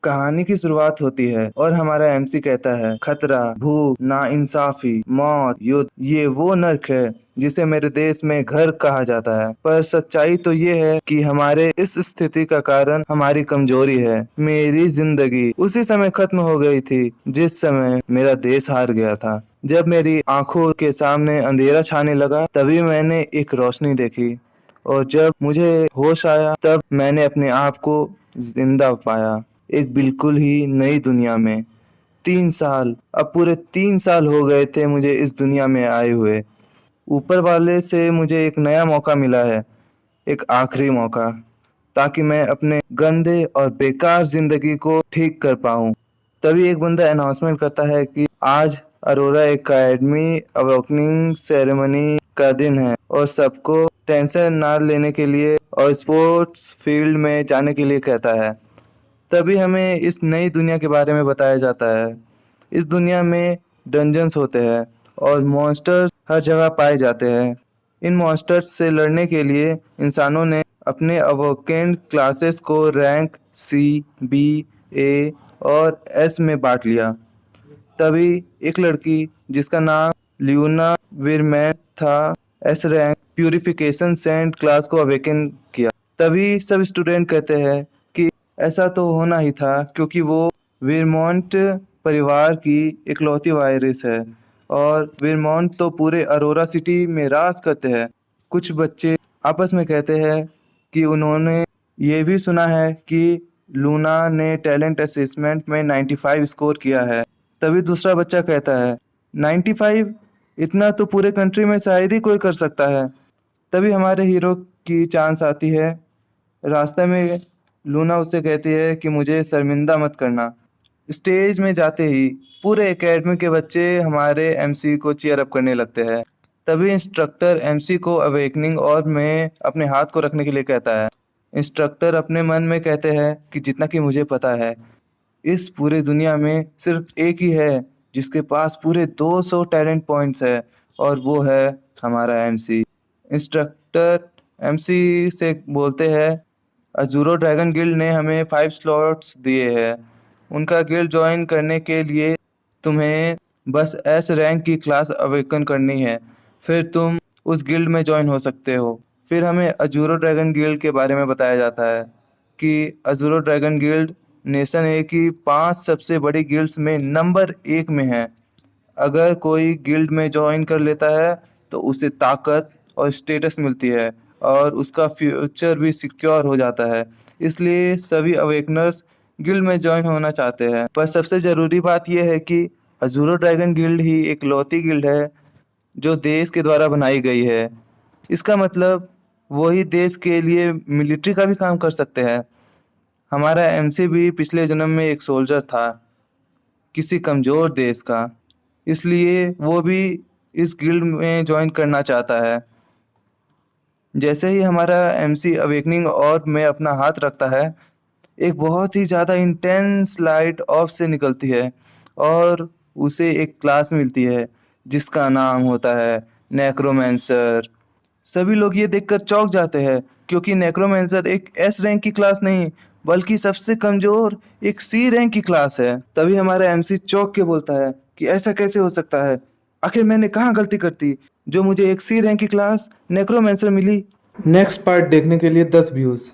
कहानी की शुरुआत होती है और हमारा एमसी कहता है खतरा, भूख, नाइंसाफी, मौत, युद्ध, ये वो नर्क है जिसे मेरे देश में घर कहा जाता है। पर सच्चाई तो ये है कि हमारे इस स्थिति का कारण हमारी कमजोरी है। मेरी जिंदगी उसी समय खत्म हो गई थी जिस समय मेरा देश हार गया था। जब मेरी आंखों के सामने अंधेरा छाने लगा तभी मैंने एक रोशनी देखी, और जब मुझे होश आया तब मैंने अपने आप को जिंदा पाया, एक बिल्कुल ही नई दुनिया में। 3 साल, अब पूरे 3 साल हो गए थे मुझे इस दुनिया में आए हुए। ऊपर वाले से मुझे एक नया मौका मिला है, एक आखिरी मौका, ताकि मैं अपने गंदे और बेकार जिंदगी को ठीक कर पाऊं। तभी एक बंदा अनाउंसमेंट करता है कि आज अरोरा एकेडमी अवेकनिंग सेरेमनी का दिन है और सबको टेंशन ना लेने के लिए और स्पोर्ट्स फील्ड में जाने के लिए कहता है। तभी हमें इस नई दुनिया के बारे में बताया जाता है। इस दुनिया में डंजन्स होते हैं और मॉन्स्टर्स हर जगह पाए जाते हैं। इन मॉन्स्टर्स से लड़ने के लिए इंसानों ने अपने अवोकेंड क्लासेस को रैंक सी, बी, ए और एस में बांट लिया। तभी एक लड़की जिसका नाम ल्यूना विरमैन था, S rank purification saint class को अवेकन किया। तभी सब स्टूडेंट कहते हैं कि ऐसा तो होना ही था क्योंकि वो विरमॉन्ट परिवार की इकलौती वारिस है और विरमॉन्ट तो पूरे अरोरा सिटी में राज करते हैं। कुछ बच्चे आपस में कहते हैं कि उन्होंने ये भी सुना है कि लूना ने टैलेंट असेसमेंट में 95 स्कोर किया है। तभी दूसरा बच्चा कहता है 95, इतना तो पूरे कंट्री में शायद ही कोई कर सकता है। तभी हमारे हीरो की चांस आती है। रास्ते में लूना उससे कहती है कि मुझे शर्मिंदा मत करना। स्टेज में जाते ही पूरे एकेडमी के बच्चे हमारे एमसी को चीयर अप करने लगते हैं। तभी इंस्ट्रक्टर एमसी को अवेकनिंग और में अपने हाथ को रखने के लिए कहता है। इंस्ट्रक्टर अपने मन में कहते हैं कि जितना कि मुझे पता है इस पूरी दुनिया में सिर्फ एक ही है जिसके पास पूरे 200 टैलेंट पॉइंट्स है, और वो है हमारा एमसी। इंस्ट्रक्टर एमसी से बोलते हैं अजूरो ड्रैगन गिल्ड ने हमें 5 स्लॉट्स दिए हैं। उनका गिल्ड ज्वाइन करने के लिए तुम्हें बस एस रैंक की क्लास अवेकन करनी है, फिर तुम उस गिल्ड में ज्वाइन हो सकते हो। फिर हमें अजूरो ड्रैगन गिल्ड के बारे में बताया जाता है कि अजूरो ड्रैगन गिल्ड नेशन ए की 5 सबसे बड़ी गिल्ड्स में नंबर 1 में है। अगर कोई गिल्ड में ज्वाइन कर लेता है तो उसे ताकत और स्टेटस मिलती है और उसका फ्यूचर भी सिक्योर हो जाता है। इसलिए सभी अवेकनर्स गिल्ड में ज्वाइन होना चाहते हैं। पर सबसे ज़रूरी बात यह है कि अजूरो ड्रैगन गिल्ड ही इकलौती गिल्ड है जो देश के द्वारा बनाई गई है। इसका मतलब वही देश के लिए मिलिट्री का भी काम कर सकते हैं। हमारा एमसी भी पिछले जन्म में एक सोल्जर था किसी कमज़ोर देश का, इसलिए वो भी इस गिल्ड में ज्वाइन करना चाहता है। जैसे ही हमारा एमसी अवेकनिंग और में अपना हाथ रखता है, एक बहुत ही ज़्यादा इंटेंस लाइट ऑफ से निकलती है और उसे एक क्लास मिलती है जिसका नाम होता है नेक्रोमेंसर। सभी लोग ये देखकर चौंक जाते हैं क्योंकि नेक्रोमेंसर एक एस रैंक की क्लास नहीं बल्कि सबसे कमजोर एक सी रैंक की क्लास है। तभी हमारा एमसी चौंक के बोलता है कि ऐसा कैसे हो सकता है, आखिर मैंने कहाँ गलती कर दी जो मुझे एक सी रैंक की क्लास नेक्रोमेंसर मिली। नेक्स्ट पार्ट देखने के लिए 10 व्यूज।